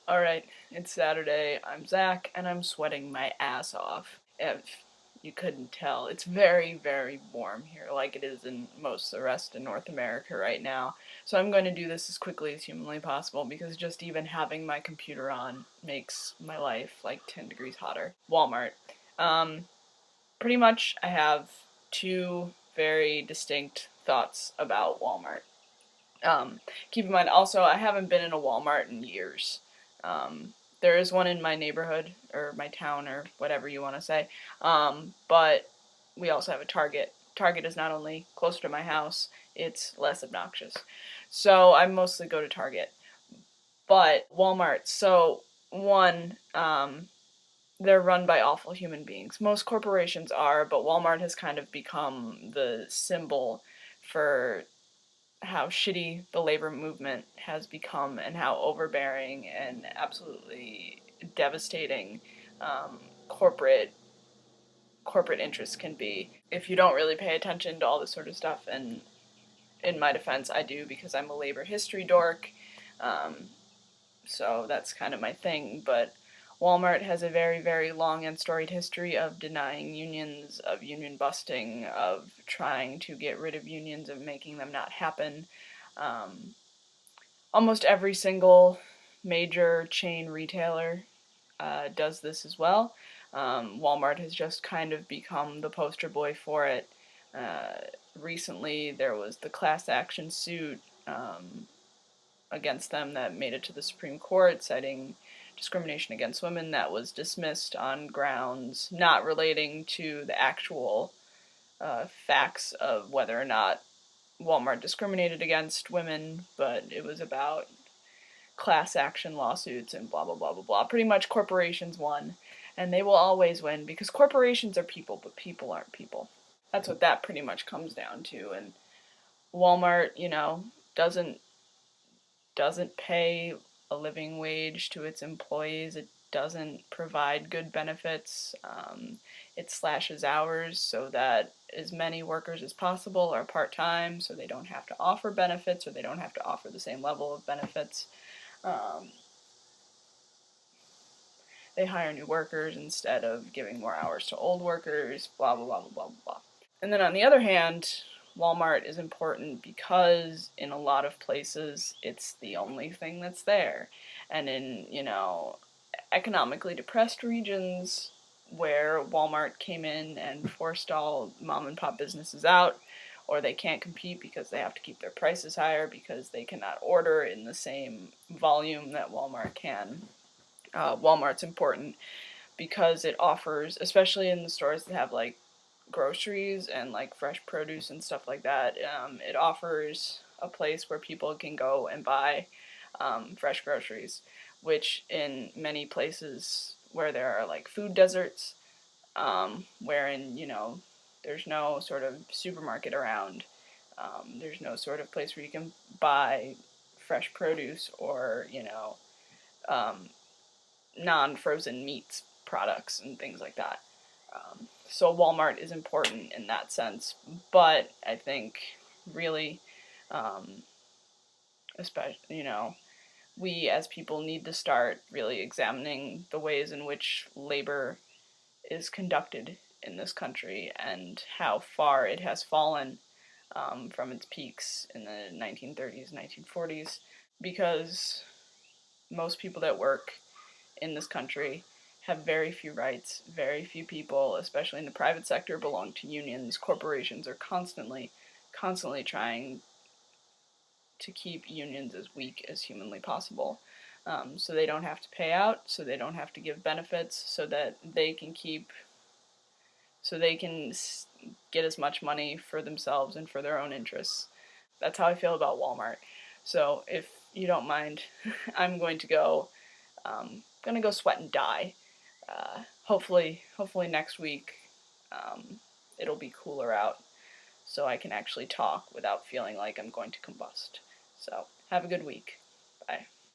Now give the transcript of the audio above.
Alright, it's Saturday, I'm Zach, and I'm sweating my ass off. If you couldn't tell, it's very, very warm here, like it is in most of the rest of North America right now. So I'm going to do this as quickly as humanly possible, because just even having my computer on makes my life like 10 degrees hotter. Walmart. Pretty much I have two very distinct thoughts about Walmart. Keep in mind, also, I haven't been in a Walmart in years. There is one in my neighborhood, or my town, or whatever you want to say, but we also have a Target. Target is not only closer to my house, it's less obnoxious. So I mostly go to Target. But Walmart, so one, they're run by awful human beings. Most corporations are, but Walmart has kind of become the symbol for how shitty the labor movement has become and how overbearing and absolutely devastating corporate interests can be if you don't really pay attention to all this sort of stuff. And in my defense, I do, because I'm a labor history dork, um, so that's kind of my thing. But Walmart has a very, very long and storied history of denying unions, of union busting, of trying to get rid of unions, of making them not happen. Um, Almost every single major chain retailer does this as well. Walmart has just kind of become the poster boy for it. Uh, Recently, there was the class action suit against them that made it to the Supreme Court, citing discrimination against women, that was dismissed on grounds not relating to the actual facts of whether or not Walmart discriminated against women, but it was about class action lawsuits and blah blah blah blah blah. Pretty much corporations won, and they will always win, because corporations are people, but people aren't people. That's what that pretty much comes down to. And Walmart, doesn't pay a living wage to its employees. It doesn't provide good benefits. It slashes hours so that as many workers as possible are part-time, so they don't have to offer benefits, or they don't have to offer the same level of benefits. Um, they hire new workers instead of giving more hours to old workers, blah, blah, blah, blah, blah, blah. And then on the other hand, Walmart is important because in a lot of places it's the only thing that's there. And in, economically depressed regions where Walmart came in and forced all mom and pop businesses out, or they can't compete because they have to keep their prices higher because they cannot order in the same volume that Walmart can. Walmart's important because it offers, especially in the stores that have like groceries and like fresh produce and stuff like that, it offers a place where people can go and buy fresh groceries, which in many places where there are like food deserts, wherein, there's no sort of supermarket around, there's no sort of place where you can buy fresh produce or, um, non-frozen meats products and things like that. So Walmart is important in that sense, but I think really, especially, we as people need to start really examining the ways in which labor is conducted in this country and how far it has fallen from its peaks in the 1930s, 1940s, because most people that work in this country have very few rights. Very few people, especially in the private sector, belong to unions. Corporations are constantly trying to keep unions as weak as humanly possible. So they don't have to pay out, so they don't have to give benefits, so that they can get as much money for themselves and for their own interests. That's how I feel about Walmart. So if you don't mind, I'm going to go sweat and die. Hopefully next week, it'll be cooler out, so I can actually talk without feeling like I'm going to combust. So have a good week. Bye.